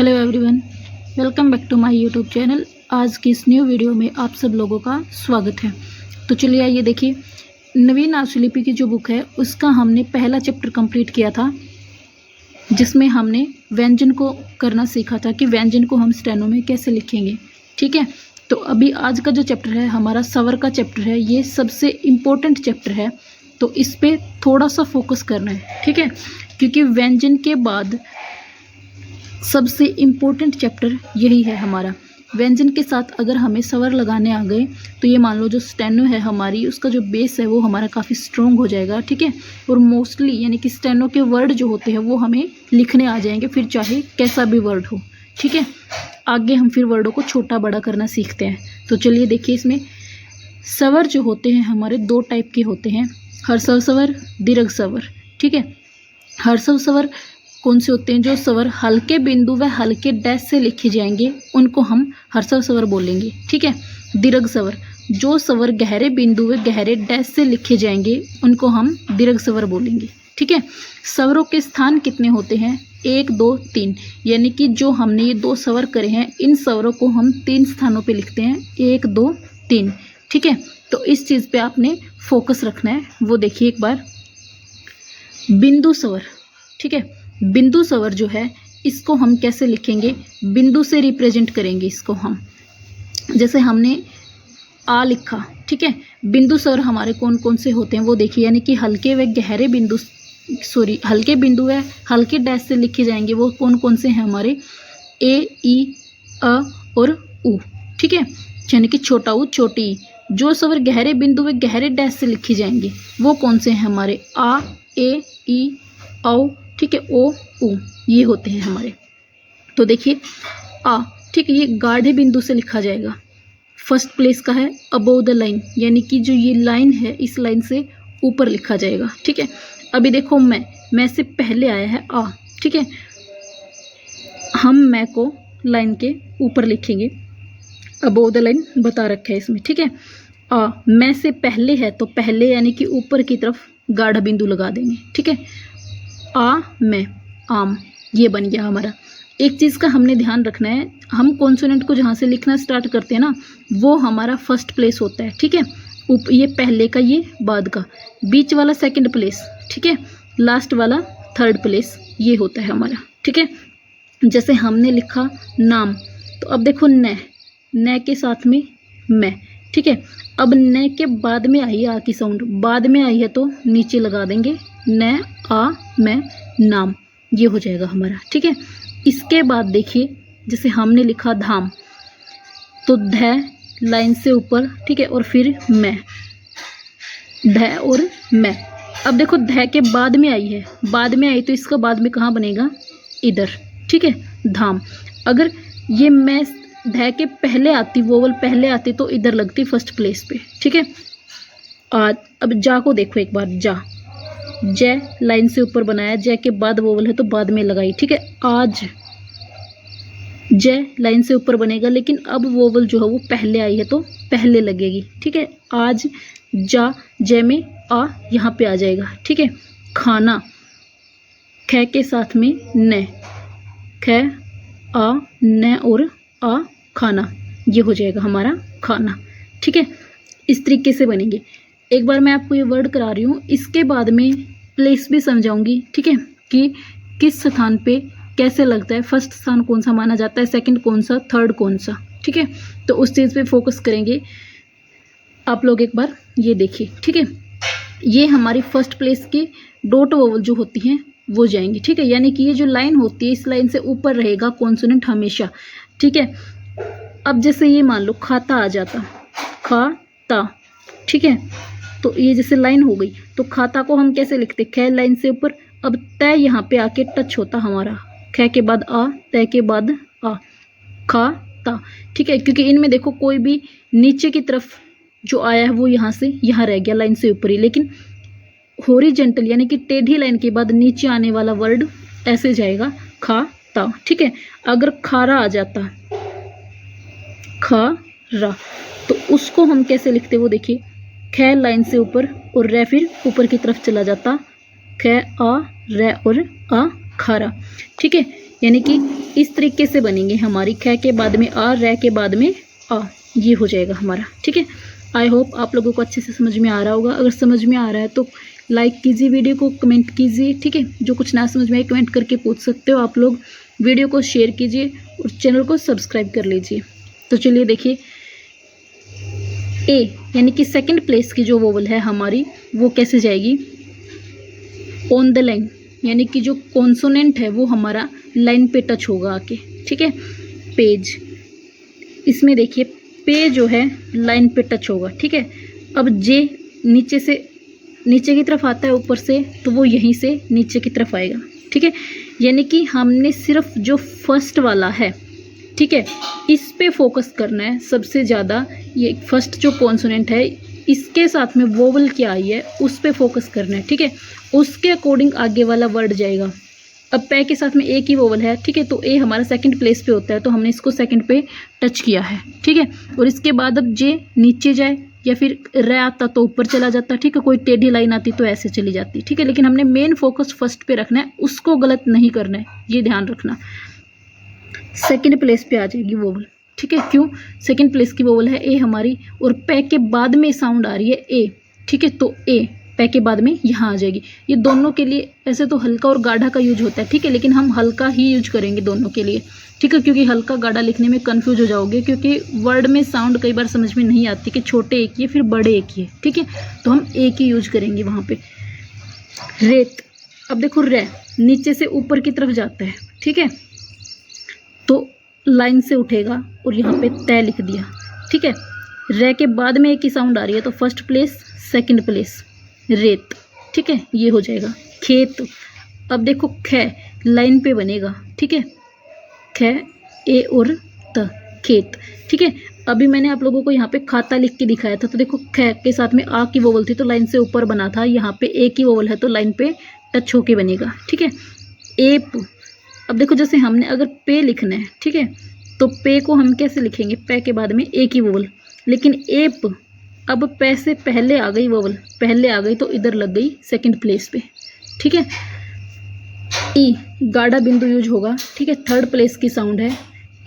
Hello everyone, welcome back to my YouTube channel. आज की इस न्यू वीडियो में आप सब लोगों का स्वागत है। तो चलिए आइए देखिए, नवीन आशुलिपि की जो बुक है उसका हमने पहला चैप्टर कंप्लीट किया था, जिसमें हमने व्यंजन को करना सीखा था कि व्यंजन को हम स्टेनो में कैसे लिखेंगे। ठीक है, तो अभी आज का जो चैप्टर है हमारा स्वर का चैप्टर है। ये सबसे इम्पोर्टेंट चैप्टर है, तो इस पर थोड़ा सा फोकस करना है। ठीक है, क्योंकि व्यंजन के बाद सबसे इम्पोर्टेंट चैप्टर यही है हमारा। व्यंजन के साथ अगर हमें स्वर लगाने आ गए तो ये मान लो जो स्टेनो है हमारी, उसका जो बेस है वो हमारा काफ़ी स्ट्रॉन्ग हो जाएगा। ठीक है, और मोस्टली यानी कि स्टेनो के वर्ड जो होते हैं वो हमें लिखने आ जाएंगे, फिर चाहे कैसा भी वर्ड हो। ठीक है, आगे हम फिर वर्डों को छोटा बड़ा करना सीखते हैं। तो चलिए देखिए, इसमें स्वर जो होते हैं हमारे दो टाइप के होते हैं, ह्रस्व स्वर, दीर्घ स्वर। ठीक है, ह्रस्व स्वर कौन से होते हैं? जो स्वर हल्के बिंदु व हल्के डैश से लिखे जाएंगे उनको हम ह्रस्व स्वर बोलेंगे। ठीक है, दीर्घ स्वर जो स्वर गहरे बिंदु व गहरे डैश से लिखे जाएंगे उनको हम दीर्घ स्वर बोलेंगे। ठीक है, स्वरों के स्थान कितने होते हैं? 1, 2, 3, यानी कि जो हमने ये दो स्वर करे हैं इन स्वरों को हम 3 स्थानों पे लिखते हैं, 1, 2, 3। ठीक है, तो इस चीज़ पे आपने फोकस रखना है। वो देखिए एक बार, बिंदु स्वर। ठीक है, बिंदु स्वर जो है इसको हम कैसे लिखेंगे? बिंदु से रिप्रेजेंट करेंगे इसको हम। जैसे हमने आ लिखा, ठीक है, बिंदु स्वर हमारे कौन कौन से होते हैं वो देखिए, यानी कि हल्के व गहरे बिंदु, हल्के बिंदु व हल्के डैश से लिखे जाएंगे वो कौन कौन से हैं हमारे? ए, ई, अ और उ। ठीक है, यानी कि छोटा उ, छोटी ई। जो स्वर गहरे बिंदु व गहरे डैश से लिखे जाएंगे वो कौन से हैं हमारे? आ, ए, ई, औ। ठीक है, ओ, उ, ये होते हैं हमारे। तो देखिए आ, ठीक है, ये गाढ़े बिंदु से लिखा जाएगा, फर्स्ट प्लेस का है अबोव द लाइन, यानी कि जो ये लाइन है इस लाइन से ऊपर लिखा जाएगा। ठीक है, अभी देखो मैं से पहले आया है आ। ठीक है, हम मैं को लाइन के ऊपर लिखेंगे, अबोव द लाइन बता रखा है इसमें। ठीक है, आ मैं से पहले है तो पहले यानी कि ऊपर की तरफ गाढ़ा बिंदु लगा देंगे। ठीक है, आ मैं, आम, ये बन गया हमारा। एक चीज़ का हमने ध्यान रखना है, हम कॉन्सोनेंट को जहाँ से लिखना स्टार्ट करते हैं ना वो हमारा फर्स्ट प्लेस होता है। ठीक है, ये पहले का, ये बाद का, बीच वाला सेकंड प्लेस, ठीक है, लास्ट वाला थर्ड प्लेस, ये होता है हमारा। ठीक है, जैसे हमने लिखा नाम, तो अब देखो न के साथ में मैं। ठीक है, अब न के बाद में आई आ की साउंड, बाद में आई है तो नीचे लगा देंगे न, आ, मैं, नाम, ये हो जाएगा हमारा। ठीक है, इसके बाद देखिए जैसे हमने लिखा धाम, तो ध लाइन से ऊपर, ठीक है, और फिर मैं, ध और मैं। अब देखो ध के बाद में आई है, बाद में आई तो इसका बाद में कहाँ बनेगा? इधर। ठीक है, धाम। अगर ये मैं ध के पहले आती, वोवल पहले आती तो इधर लगती फर्स्ट प्लेस पे। ठीक है, आज अब जा को देखो एक बार, जा, जय लाइन से ऊपर बनाया, जय के बाद वोवल है तो बाद में लगाई। ठीक है, आज जय लाइन से ऊपर बनेगा, लेकिन अब वोवल जो है वो पहले आई है तो पहले लगेगी। ठीक है, आज जा, जय में आ यहाँ पे आ जाएगा। ठीक है, खाना, ख के साथ में न, ख, आ, न और आ, खाना, ये हो जाएगा हमारा खाना। ठीक है, इस तरीके से बनेंगे। एक बार मैं आपको ये वर्ड करा रही हूँ, इसके बाद में प्लेस भी समझाऊंगी। ठीक है, कि किस स्थान पे कैसे लगता है, फर्स्ट स्थान कौन सा माना जाता है, सेकंड कौन सा, थर्ड कौन सा। ठीक है, तो उस चीज़ पे फोकस करेंगे आप लोग। एक बार ये देखिए, ठीक है, ये हमारी फर्स्ट प्लेस की डॉट वोवल जो होती हैं वो जाएंगी। ठीक है, यानी कि ये जो लाइन होती है इस लाइन से ऊपर रहेगा कॉन्सोनेंट हमेशा। ठीक है, अब जैसे ये मान लो खाता आ जाता, खाता, ठीक है, तो ये जैसे लाइन हो गई तो खाता को हम कैसे लिखते? ख लाइन से ऊपर, अब तय यहाँ पे आके टच होता हमारा, ख के बाद आ, तय के बाद आ, खा ता। ठीक है, क्योंकि इनमें देखो कोई भी नीचे की तरफ जो आया है वो यहाँ से यहाँ रह गया लाइन से ऊपर ही, लेकिन हॉरिजॉन्टल यानी कि टेढ़ी लाइन के बाद नीचे आने वाला वर्ड ऐसे जाएगा, खा ता। ठीक है, अगर खारा आ जाता, खा रा, तो उसको हम कैसे लिखते? वो देखिए, ख लाइन से ऊपर और रे फिर ऊपर की तरफ चला जाता, ख आ, रे और आ, खारा। ठीक है, यानी कि इस तरीके से बनेंगे हमारी ख के बाद में आ, रे के बाद में आ, ये हो जाएगा हमारा। ठीक है, आई होप आप लोगों को अच्छे से समझ में आ रहा होगा। अगर समझ में आ रहा है तो लाइक कीजिए वीडियो को, कमेंट कीजिए। ठीक है, जो कुछ ना समझ में आए कमेंट करके पूछ सकते हो आप लोग। वीडियो को शेयर कीजिए और चैनल को सब्सक्राइब कर लीजिए। तो चलिए देखिए, ए यानी कि सेकंड प्लेस की जो वोवल है हमारी वो कैसे जाएगी, ऑन द लाइन, यानी कि जो कॉन्सोनेंट है वो हमारा लाइन पे टच होगा आके। ठीक है, पेज, इसमें देखिए पे जो है लाइन पे टच होगा। ठीक है, अब जे नीचे से नीचे की तरफ आता है ऊपर से, तो वो यहीं से नीचे की तरफ आएगा। ठीक है, यानी कि हमने सिर्फ जो फर्स्ट वाला है, ठीक है, इस पे फोकस करना है सबसे ज़्यादा। ये फर्स्ट जो कॉन्सोनेंट है इसके साथ में वोवल क्या आई है उस पे फोकस करना है। ठीक है, उसके अकॉर्डिंग आगे वाला वर्ड जाएगा। अब पे के साथ में ए की वोवल है, ठीक है, तो ए हमारा सेकंड प्लेस पे होता है, तो हमने इसको सेकंड पे टच किया है। ठीक है, और इसके बाद अब जे नीचे जाए या फिर रे आता तो ऊपर चला जाता। ठीक है, कोई टेढ़ी लाइन आती तो ऐसे चली जाती। ठीक है, लेकिन हमने मेन फोकस फर्स्ट पे रखना है, उसको गलत नहीं करना है, ये ध्यान रखना। सेकंड प्लेस पे आ जाएगी वोवल। ठीक है, क्यों, सेकंड प्लेस की वोवल है ए हमारी, और पे के बाद में साउंड आ रही है ए। ठीक है, तो ए पे के बाद में यहाँ आ जाएगी। ये दोनों के लिए ऐसे तो हल्का और गाढ़ा का यूज होता है। ठीक है, लेकिन हम हल्का ही यूज करेंगे दोनों के लिए। ठीक है, क्योंकि हल्का गाढ़ा लिखने में कंफ्यूज हो जाओगे, क्योंकि वर्ड में साउंड कई बार समझ में नहीं आती कि छोटे एक ही है फिर बड़े एक ही है। ठीक है, तो हम एक ही यूज करेंगे वहाँ पे। रेत, अब देखो रे नीचे से ऊपर की तरफ जाता है। ठीक है, तो लाइन से उठेगा और यहाँ पे तय लिख दिया। ठीक है, रे के बाद में एक ही साउंड आ रही है, तो फर्स्ट प्लेस सेकंड प्लेस रेत। ठीक है, ये हो जाएगा। खेत, अब देखो ख लाइन पे बनेगा। ठीक है, ख ए और त, खेत। ठीक है, अभी मैंने आप लोगों को यहाँ पे खाता लिख के दिखाया था, तो देखो ख के साथ में आ की वोवल थी तो लाइन से ऊपर बना था, यहाँ पे ए की वोवल है तो लाइन पे टच होके बनेगा। ठीक है, एप, अब देखो जैसे हमने अगर पे लिखना है, ठीक है, तो पे को हम कैसे लिखेंगे, पे के बाद में ए की वोवल, लेकिन एप अब पे से पहले आ गई वोवल, पहले आ गई तो इधर लग गई सेकंड प्लेस पे। ठीक है, ई गाढ़ा बिंदु यूज होगा। ठीक है, थर्ड प्लेस की साउंड है,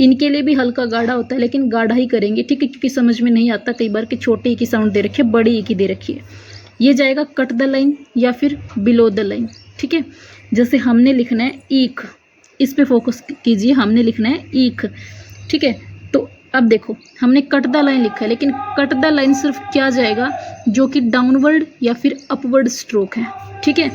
इनके लिए भी हल्का गाढ़ा होता है लेकिन गाढ़ा ही करेंगे। ठीक है, क्योंकि समझ में नहीं आता कई बार कि छोटे ई की साउंड दे रखी है, बड़ी ई की दे रखी है। ये जाएगा कट द लाइन या फिर बिलो द लाइन। ठीक है, जैसे हमने लिखना है ईख, इस पे फोकस कीजिए, हमने लिखना है ईख। ठीक है, तो अब देखो हमने कट द लाइन लिखा है, लेकिन कट द लाइन सिर्फ क्या जाएगा, जो कि डाउनवर्ड या फिर अपवर्ड स्ट्रोक है। ठीक है,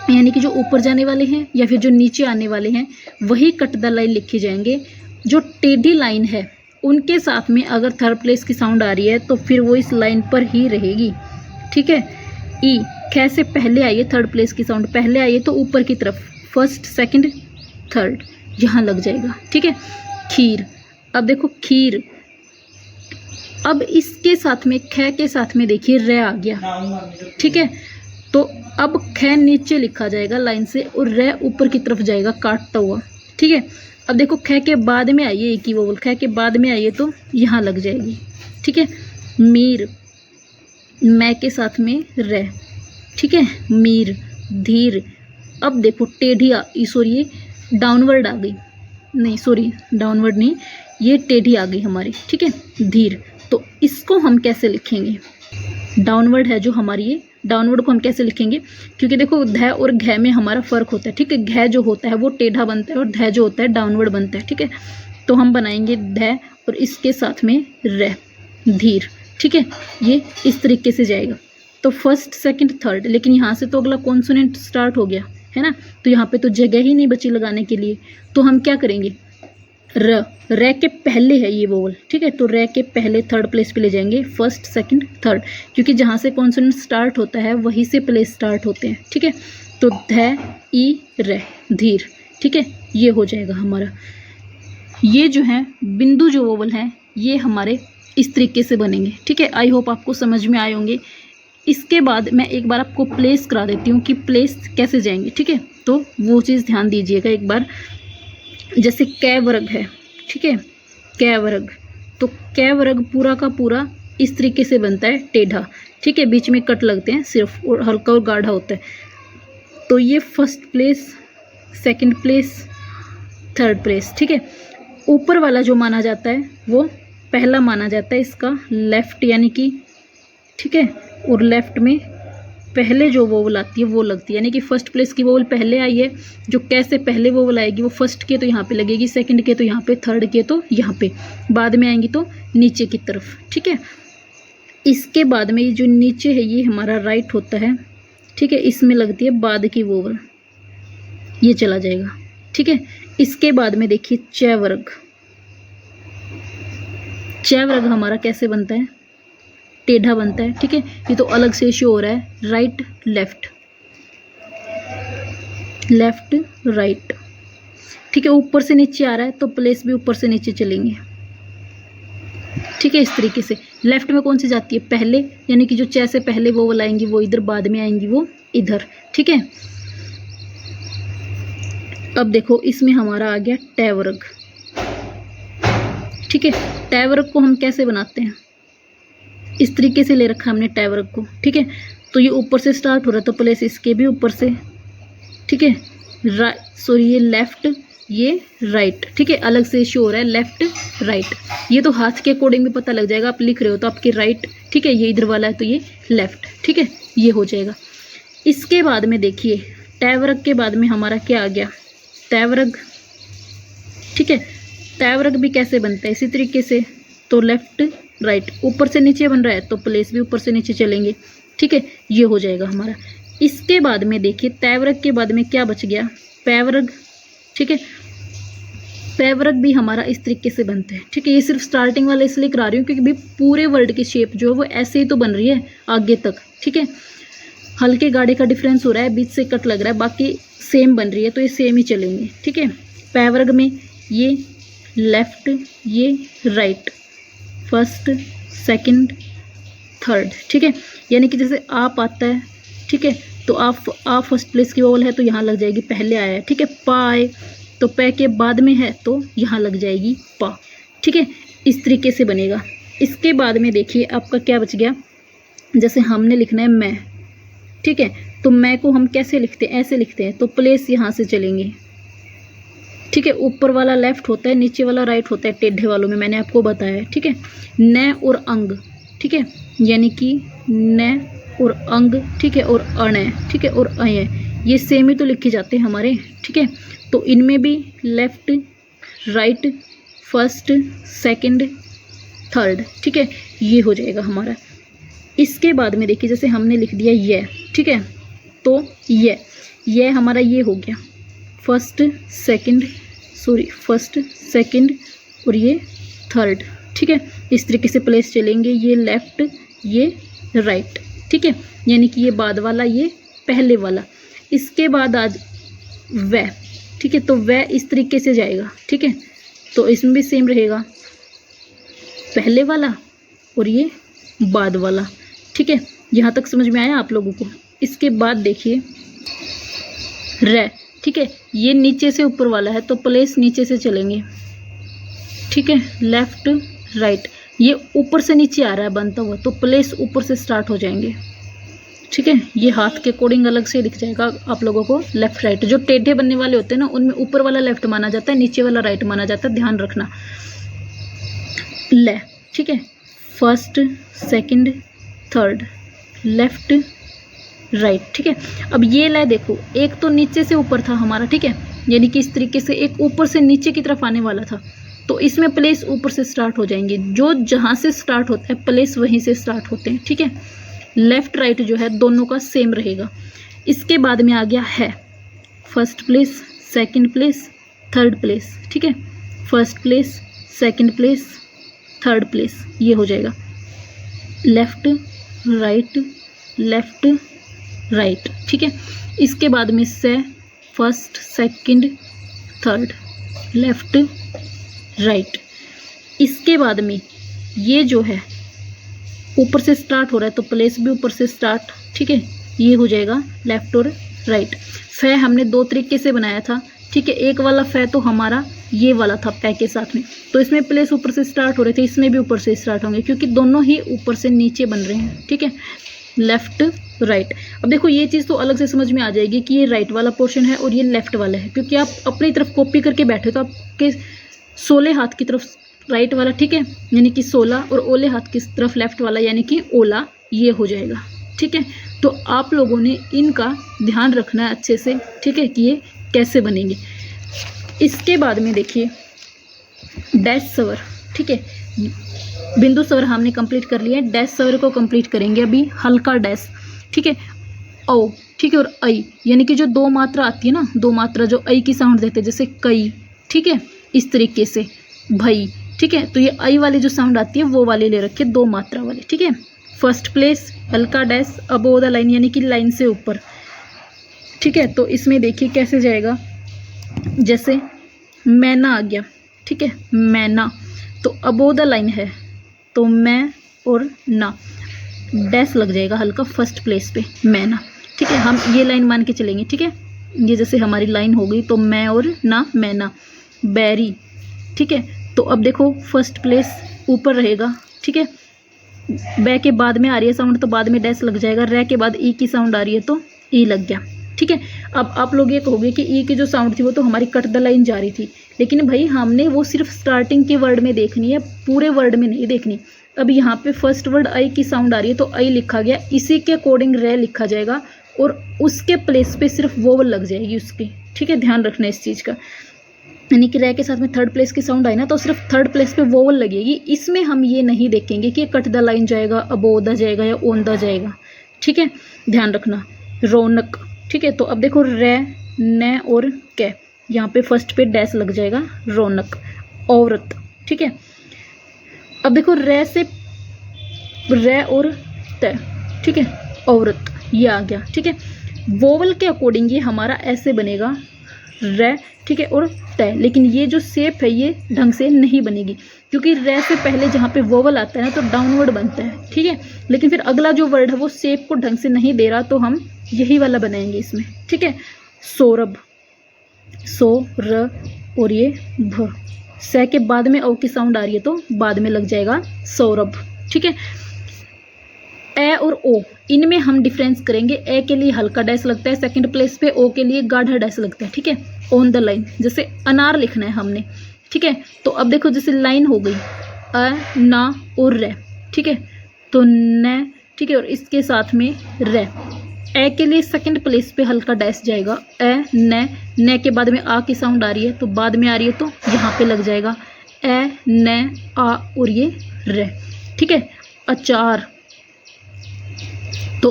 यानी कि जो ऊपर जाने वाले हैं या फिर जो नीचे आने वाले हैं वही कट द लाइन लिखे जाएंगे। जो टेढ़ी लाइन है उनके साथ में अगर थर्ड प्लेस की साउंड आ रही है तो फिर वो इस लाइन पर ही रहेगी। ठीक है, ई ख से पहले आई है, थर्ड प्लेस की साउंड पहले आई है तो ऊपर की तरफ फर्स्ट सेकंड थर्ड यहाँ लग जाएगा। ठीक है, खीर, अब देखो खीर, अब इसके साथ में ख के साथ में देखिए रे आ गया। ठीक है, तो अब ख नीचे लिखा जाएगा लाइन से और रे ऊपर की तरफ जाएगा काटता हुआ। ठीक है, अब देखो ख के बाद में आई है एक ही वोवल, ख के बाद में आई है तो यहाँ लग जाएगी। ठीक है, मीर, मै के साथ में रे। ठीक है, मीर, धीर, अब देखो टेढ़ी सॉरी ये डाउनवर्ड आ गई, नहीं सॉरी डाउनवर्ड नहीं, ये टेढ़ी आ गई हमारी। ठीक है, धीर, तो इसको हम कैसे लिखेंगे, डाउनवर्ड है जो हमारी, ये डाउनवर्ड को हम कैसे लिखेंगे, क्योंकि देखो ध और घ में हमारा फर्क होता है। ठीक है, घ जो होता है वो टेढ़ा बनता है और ध जो होता है डाउनवर्ड बनता है। ठीक है, तो हम बनाएंगे ध और इसके साथ में र, धीर। ठीक है, ये इस तरीके से जाएगा, तो फर्स्ट सेकंड थर्ड, लेकिन यहाँ से तो अगला कॉन्सोनेंट स्टार्ट हो गया है ना, तो यहाँ पे तो जगह ही नहीं बची लगाने के लिए, तो हम क्या करेंगे, र, रे के पहले है ये वोवल। ठीक है, तो रे के पहले थर्ड प्लेस पे ले जाएंगे, फर्स्ट सेकंड थर्ड, क्योंकि जहाँ से कॉन्सोनेंट स्टार्ट होता है वहीं से प्लेस स्टार्ट होते हैं। ठीक है, तो ध ई रे, धीर। ठीक है, ये हो जाएगा हमारा। ये जो है बिंदु जो वोवल हैं ये हमारे इस तरीके से बनेंगे। ठीक है, आई होप आपको समझ में आए होंगे। इसके बाद मैं एक बार आपको प्लेस करा देती हूँ कि प्लेस कैसे जाएंगे। ठीक है, तो वो चीज़ ध्यान दीजिएगा एक बार। जैसे कै वर्ग है, ठीक है, कै वर्ग, तो कै वर्ग पूरा का पूरा इस तरीके से बनता है टेढ़ा। ठीक है, बीच में कट लगते हैं सिर्फ और हल्का और गाढ़ा होता है। तो ये first place second place, third place, ठीक है। ऊपर वाला जो माना जाता है वो पहला माना जाता है इसका लेफ्ट यानी कि, ठीक है, और लेफ्ट में पहले जो वोवल आती है वो लगती है, यानी कि फर्स्ट प्लेस की वोवल पहले आई है, जो कैसे पहले वोवल आएगी वो फर्स्ट के तो यहाँ पे लगेगी, सेकंड के तो यहाँ पे, थर्ड के तो यहाँ पे, बाद में आएंगी तो नीचे की तरफ, ठीक है। इसके बाद में ये जो नीचे है ये हमारा राइट होता है, ठीक है, इसमें लगती है बाद की वोवल, ये चला जाएगा, ठीक है। इसके बाद में देखिए च वर्ग, च वर्ग हमारा कैसे बनता है, टेढ़ा बनता है, ठीक है। ये तो अलग से शो हो रहा है, राइट लेफ्ट, लेफ्ट राइट, ठीक है। ऊपर से नीचे आ रहा है तो प्लेस भी ऊपर से नीचे चलेंगे, ठीक है। इस तरीके से लेफ्ट में कौन सी जाती है, पहले, यानी कि जो च से पहले वो आएंगी वो इधर, बाद में आएंगी वो इधर, ठीक है। अब देखो इसमें हमारा आ गया ट वर्ग, ठीक है। ट वर्ग को हम कैसे बनाते हैं, इस तरीके से ले रखा है हमने ट वर्ग को, ठीक है। तो ये ऊपर से स्टार्ट हो रहा है तो प्लेस इसके भी ऊपर से, ठीक है, सॉरी ये लेफ्ट, ये राइट, ठीक है, अलग से शो हो रहा है लेफ्ट राइट। ये तो हाथ के अकॉर्डिंग भी पता लग जाएगा, आप लिख रहे हो तो आपके राइट, ठीक है, ये इधर वाला है तो ये लेफ्ट, ठीक है, ये हो जाएगा। इसके बाद में देखिए ट वर्ग के बाद में हमारा क्या आ गया, त वर्ग, ठीक है। त वर्ग भी कैसे बनता है, इसी तरीके से, तो लेफ्ट राइट, ऊपर से नीचे बन रहा है तो प्लेस भी ऊपर से नीचे चलेंगे, ठीक है, ये हो जाएगा हमारा। इसके बाद में देखिए त वर्ग के बाद में क्या बच गया, प वर्ग, ठीक है। प वर्ग भी हमारा इस तरीके से बनता है, ठीक है। ये सिर्फ स्टार्टिंग वाला इसलिए करा रही हूँ क्योंकि भाई पूरे वर्ड की शेप जो है वो ऐसे ही तो बन रही है आगे तक, ठीक है। हल्के गाढ़े का डिफरेंस हो रहा है, बीच से कट लग रहा है, बाकी सेम बन रही है तो ये सेम ही चलेंगे, ठीक है। प वर्ग में ये लेफ्ट, ये राइट, फर्स्ट, सेकंड, थर्ड, ठीक है। यानी कि जैसे आप आता है, ठीक है, तो आप फर्स्ट प्लेस की वोवल है तो यहाँ लग जाएगी, पहले आया है, ठीक है। पा आए तो प के बाद में है तो यहाँ लग जाएगी पा, ठीक है, इस तरीके से बनेगा। इसके बाद में देखिए आपका क्या बच गया, जैसे हमने लिखना है मैं, ठीक है, तो मैं को हम कैसे लिखते हैं, ऐसे लिखते हैं, तो प्लेस यहाँ से चलेंगे, ठीक है। ऊपर वाला लेफ्ट होता है, नीचे वाला राइट होता है, टेढ़े वालों में मैंने आपको बताया है, ठीक है। न और अंग, ठीक है, यानी कि न और अंग, ठीक है, और अण, ठीक है, और अय, ये सेम ही तो लिखे जाते हैं हमारे, ठीक है। तो इनमें भी left right, first, second, third, ठीक है, ये हो जाएगा हमारा। इसके बाद में देखिए जैसे हमने लिख दिया ये, ठीक है, तो ये हमारा ये हो गया फर्स्ट सेकंड और ये थर्ड, ठीक है। इस तरीके से प्लेस चलेंगे, ये लेफ्ट, ये राइट, ठीक है, यानी कि ये बाद वाला, ये पहले वाला। इसके बाद आज वह, ठीक है, तो वह इस तरीके से जाएगा, ठीक है, तो इसमें भी सेम रहेगा, पहले वाला और ये बाद वाला, ठीक है। यहाँ तक समझ में आया आप लोगों को। इसके बाद देखिए रे, ठीक है, ये नीचे से ऊपर वाला है तो प्लेस नीचे से चलेंगे, ठीक है, लेफ्ट राइट। ये ऊपर से नीचे आ रहा है बनता हुआ तो प्लेस ऊपर से स्टार्ट हो जाएंगे, ठीक है। ये हाथ के अकॉर्डिंग अलग से दिख जाएगा आप लोगों को, लेफ्ट राइट। जो टेढ़े बनने वाले होते हैं ना उनमें ऊपर वाला लेफ्ट माना जाता है, नीचे वाला राइट माना जाता है, ध्यान रखना। ले, ठीक है, first second third, left right, ठीक है। अब ये ले देखो, एक तो नीचे से ऊपर था हमारा, ठीक है, यानी कि इस तरीके से एक ऊपर से नीचे की तरफ आने वाला था, तो इसमें प्लेस ऊपर से स्टार्ट हो जाएंगे। जो जहाँ से स्टार्ट होता है प्लेस वहीं से स्टार्ट होते हैं, ठीक है। लेफ्ट राइट जो है दोनों का सेम रहेगा। इसके बाद में आ गया है first place, second place, third place, ठीक है, first place, second place, third place, ये हो जाएगा लेफ्ट राइट, लेफ्ट राइट, ठीक है। इसके बाद में से first second third, left right. इसके बाद में ये जो है ऊपर से स्टार्ट हो रहा है तो प्लेस भी ऊपर से स्टार्ट, ठीक है, ये हो जाएगा लेफ्ट और राइट। फे हमने दो तरीके से बनाया था, ठीक है। एक वाला फे तो हमारा ये वाला था पै के साथ में, तो इसमें प्लेस ऊपर से स्टार्ट हो रहे थे, इसमें भी ऊपर से स्टार्ट होंगे क्योंकि दोनों ही ऊपर से नीचे बन रहे हैं, ठीक है, लेफ्ट राइट। अब देखो ये चीज़ तो अलग से समझ में आ जाएगी कि ये राइट वाला पोर्शन है और ये लेफ्ट वाला है, क्योंकि आप अपनी तरफ कॉपी करके बैठे तो आपके 16 हाथ की तरफ राइट वाला, ठीक है, यानी कि 16, और ओले हाथ की तरफ लेफ्ट वाला यानी कि ओला, ये हो जाएगा, ठीक है। तो आप लोगों ने इनका ध्यान रखना है अच्छे से, ठीक है, कि ये कैसे बनेंगे। इसके बाद में देखिए डैश स्वर, ठीक है, बिंदु स्वर हमने कंप्लीट कर लिया है, डैश स्वर को कंप्लीट करेंगे अभी, हल्का डैश, ठीक है, औ, ठीक है, और ऐ, यानी कि जो दो मात्रा आती है ना, दो मात्रा जो ऐ की साउंड देते हैं, जैसे कई, ठीक है, इस तरीके से भई, ठीक है, तो ये ऐ वाली जो साउंड आती है वो वाली ले रखिए, दो मात्रा वाली, ठीक है। फर्स्ट प्लेस हल्का डैश अबोव द लाइन, यानी कि लाइन से ऊपर, ठीक है। तो इसमें देखिए कैसे जाएगा, जैसे मैना आ गया, ठीक है, मैना, तो अबोव द लाइन है तो मैं और ना, डैश लग जाएगा हल्का फर्स्ट प्लेस पे, मैना, ठीक है। हम ये लाइन मान के चलेंगे, ठीक है, ये जैसे हमारी लाइन हो गई, तो मैं और ना, मैना, बैरी, ठीक है। तो अब देखो फर्स्ट प्लेस ऊपर रहेगा, ठीक है, बै के बाद में आ रही है साउंड तो बाद में डैश लग जाएगा, रै के बाद ई की साउंड आ रही है तो ई लग गया, ठीक है। अब आप लोग ये कहोगे कि ई की जो साउंड थी वो तो हमारी कट द लाइन जा रही थी, लेकिन भाई हमने वो सिर्फ स्टार्टिंग के वर्ड में देखनी है, पूरे वर्ड में नहीं देखनी। अब यहाँ पे फर्स्ट वर्ड आई की साउंड आ रही है तो आई लिखा गया, इसी के अकॉर्डिंग रे लिखा जाएगा और उसके प्लेस पे सिर्फ वोवल लग जाएगी उसकी, ठीक है, ध्यान रखना इस चीज़ का। यानी कि रे के साथ में थर्ड प्लेस की साउंड आई ना तो सिर्फ थर्ड प्लेस पे वोवल लगेगी, इसमें हम ये नहीं देखेंगे कि कट द लाइन जाएगा, अबोव द जाएगा या ऑन द जाएगा, ठीक है, ध्यान रखना। रौनक, ठीक है, तो अब देखो रे, न और कै, यहाँ पे फर्स्ट पे डैश लग जाएगा, रौनक। औरत, ठीक है, अब देखो रे से रे और त, ठीक है, औरत, ये आ गया, ठीक है। वोवल के अकॉर्डिंग ये हमारा ऐसे बनेगा रे, ठीक है, और तय, लेकिन ये जो शेप है ये ढंग से नहीं बनेगी, क्योंकि रे से पहले जहाँ पे वोवल आता है ना तो डाउनवर्ड बनता है, ठीक है, लेकिन फिर अगला जो वर्ड है वो शेप को ढंग से नहीं दे रहा तो हम यही वाला बनाएंगे इसमें, ठीक है। सौरभ, सो र और ये भ, से के बाद में औ की साउंड आ रही है तो बाद में लग जाएगा सौरभ, ठीक है। ए और ओ, इनमें हम डिफरेंस करेंगे, ए के लिए हल्का डैश लगता है सेकंड प्लेस पे, ओ के लिए गाढ़ा डैश लगता है, ठीक है। ऑन द लाइन, जैसे अनार लिखना है हमने, ठीक है, तो अब देखो जैसे लाइन हो गई अ, ना और रे, ठीक है, तो न, ठीक है, और इसके साथ में रे। ए के लिए सेकंड प्लेस पे हल्का डैश जाएगा, ए न के बाद में आ की साउंड आ रही है तो बाद में आ रही है तो यहाँ पे लग जाएगा ए न आ और ये रे, ठीक है। अचार, तो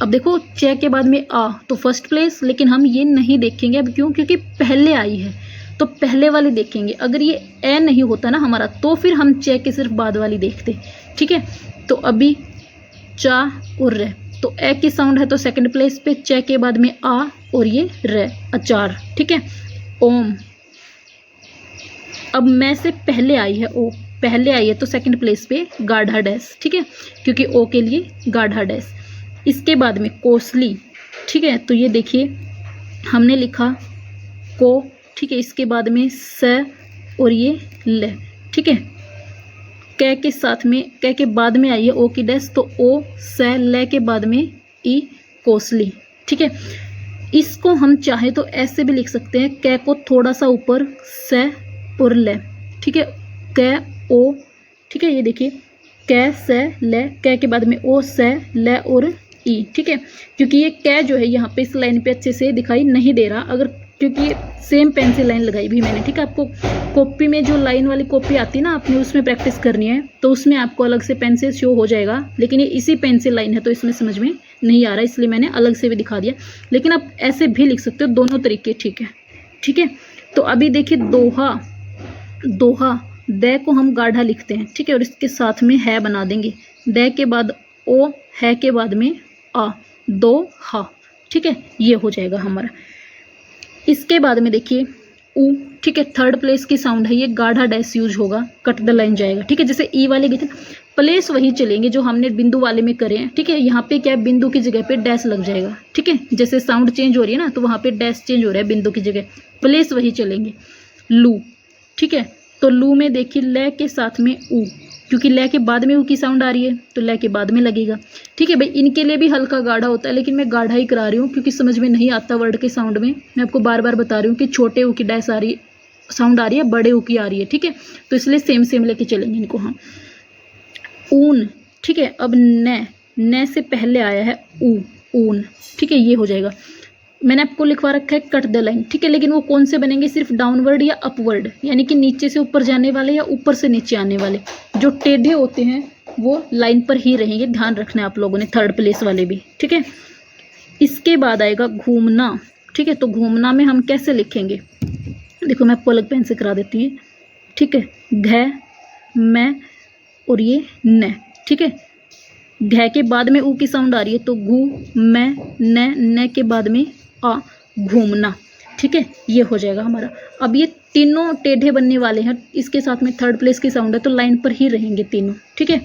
अब देखो चे के बाद में आ तो फर्स्ट प्लेस, लेकिन हम ये नहीं देखेंगे, अब क्यों, क्योंकि पहले आई है तो पहले वाली देखेंगे। अगर ये ए नहीं होता ना हमारा तो फिर हम चे के सिर्फ बाद वाली देखते, ठीक है। तो अभी चा और रे, तो ए की साउंड है तो सेकंड प्लेस पे, चे के बाद में आ और ये रे, अचार, ठीक है। ओम, अब मैं से पहले आई है, ओ पहले आई है तो सेकंड प्लेस पे गाढ़ा डैश, ठीक है, क्योंकि ओ के लिए गाढ़ा डैश। इसके बाद में कोसली, ठीक है, तो ये देखिए हमने लिखा को, ठीक है, इसके बाद में स और ये ल, ठीक है। कै के साथ में, कै के बाद में आई है ओ की डैश तो ओ, स, ल के बाद में ई, कोसली, ठीक है। इसको हम चाहे तो ऐसे भी लिख सकते हैं, कै को थोड़ा सा ऊपर, स और ल, ठीक है, कै ओ, ठीक है, ये देखिए कै स ल, कै के बाद में ओ, स, ल और ई, ठीक है, क्योंकि ये कै जो है यहाँ पे इस लाइन पे अच्छे से दिखाई नहीं दे रहा, अगर क्योंकि सेम पेन से लाइन लगाई भी मैंने, ठीक है। आपको कॉपी में जो लाइन वाली कॉपी आती है ना, आपने उसमें प्रैक्टिस करनी है तो उसमें आपको अलग से पेन से शो हो जाएगा, लेकिन ये इसी पेन से लाइन है तो इसमें समझ में नहीं आ रहा, इसलिए मैंने अलग से भी दिखा दिया, लेकिन आप ऐसे भी लिख सकते हो, दोनों तरीके ठीक है, ठीक है। तो अभी देखिए दोहा, दोहा द को हम गाढ़ा लिखते हैं, ठीक है, और इसके साथ में है बना देंगे, द के बाद ओ, है के बाद में आ, दो हा, ठीक है, ये हो जाएगा हमारा। इसके बाद में देखिए ऊ, ठीक है, थर्ड प्लेस की साउंड है, ये गाढ़ा डैश यूज होगा, कट द लाइन जाएगा, ठीक है। जैसे ई वाले गए थे प्लेस वही चलेंगे जो हमने बिंदु वाले में करे हैं, ठीक है। यहाँ पे क्या है, बिंदु की जगह पे डैश लग जाएगा, ठीक है, जैसे साउंड चेंज हो रही है ना तो वहाँ पे डैश चेंज हो रहा है बिंदु की जगह, प्लेस वही चलेंगे। लू, ठीक है, तो लू में देखिए ल के साथ में ऊ, क्योंकि ले के बाद में ऊ की साउंड आ रही है तो ले के बाद में लगेगा। ठीक है भाई, इनके लिए भी हल्का गाढ़ा होता है, लेकिन मैं गाढ़ा ही करा रही हूँ क्योंकि समझ में नहीं आता वर्ड के साउंड में। मैं आपको बार बार बता रही हूँ कि छोटे ऊ की डैश आ रही है, साउंड आ रही है, बड़े ऊ की आ रही है। ठीक है, तो इसलिए सेम सेम लेके चलेंगे इनको हम। ऊन, ठीक है। अब न से पहले आया है ऊ, ऊन। ठीक है, ये हो जाएगा। मैंने आपको लिखवा रखा है कट द लाइन। ठीक है, लेकिन वो कौन से बनेंगे, सिर्फ डाउनवर्ड या अपवर्ड, यानी कि नीचे से ऊपर जाने वाले या ऊपर से नीचे आने वाले। जो टेढ़े होते हैं वो लाइन पर ही रहेंगे, ध्यान रखना है आप लोगों ने, थर्ड प्लेस वाले भी। ठीक है, इसके बाद आएगा घूमना। ठीक है, तो घूमना में हम कैसे लिखेंगे, देखो मैं आपको अलग पेन से करा देती हूँ। ठीक है, घ, मैं और ये न। ठीक है, घ के बाद में ऊ की साउंड आ रही है तो घू, मैं, न के बाद में आ, घूमना। ठीक है, ये हो जाएगा हमारा। अब ये तीनों टेढ़े बनने वाले हैं, इसके साथ में थर्ड प्लेस की साउंड है तो लाइन पर ही रहेंगे तीनों। ठीक है,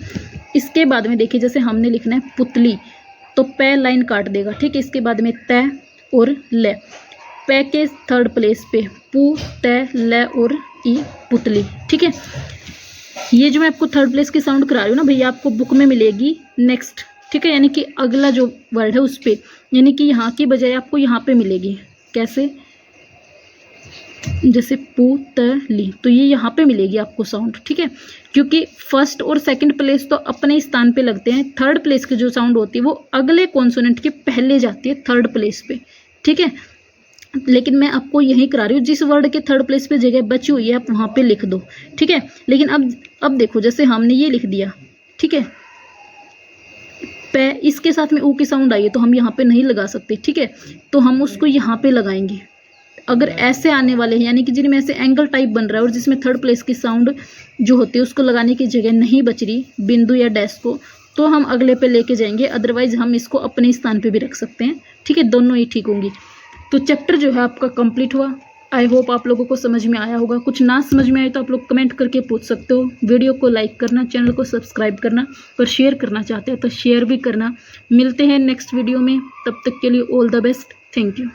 इसके बाद में देखिए जैसे हमने लिखना है पुतली, तो पै लाइन काट देगा। ठीक है, इसके बाद में तै और ले, पै के थर्ड प्लेस पे पू, तै, ले और ई, पुतली। ठीक है, ये जो मैं आपको थर्ड प्लेस की साउंड करा रही हूँ ना भैया, आपको बुक में मिलेगी नेक्स्ट। ठीक है, यानी कि अगला जो वर्ड है उस पे, यानी कि यहाँ की बजाय आपको यहाँ पे मिलेगी। कैसे, जैसे पुतली, तो ये यहाँ पे मिलेगी आपको साउंड। ठीक है, क्योंकि फर्स्ट और सेकंड प्लेस तो अपने स्थान पे लगते हैं, थर्ड प्लेस की जो साउंड होती है वो अगले कॉन्सोनेंट के पहले जाती है थर्ड प्लेस पे। ठीक है, लेकिन मैं आपको यही करा रही हूँ, जिस वर्ड के थर्ड प्लेस पे जगह बची हुई है आप वहाँ पे लिख दो। ठीक है, लेकिन अब देखो जैसे हमने ये लिख दिया। ठीक है, पे, इसके साथ में ऊ की साउंड आई है तो हम यहाँ पे नहीं लगा सकते। ठीक है, तो हम उसको यहाँ पे लगाएंगे। अगर ऐसे आने वाले हैं, यानी कि जिनमें ऐसे एंगल टाइप बन रहा है और जिसमें थर्ड प्लेस की साउंड जो होती है उसको लगाने की जगह नहीं बच रही, बिंदु या डैश को, तो हम अगले पे लेके जाएंगे। अदरवाइज हम इसको अपने स्थान पे भी रख सकते हैं। ठीक है, दोनों ही ठीक होंगी। तो चैप्टर जो है आपका कंप्लीट हुआ। आई होप आप लोगों को समझ में आया होगा। कुछ ना समझ में आए तो आप लोग कमेंट करके पूछ सकते हो। वीडियो को लाइक करना, चैनल को सब्सक्राइब करना, और शेयर करना चाहते हो तो शेयर भी करना। मिलते हैं नेक्स्ट वीडियो में, तब तक के लिए all the best. Thank you.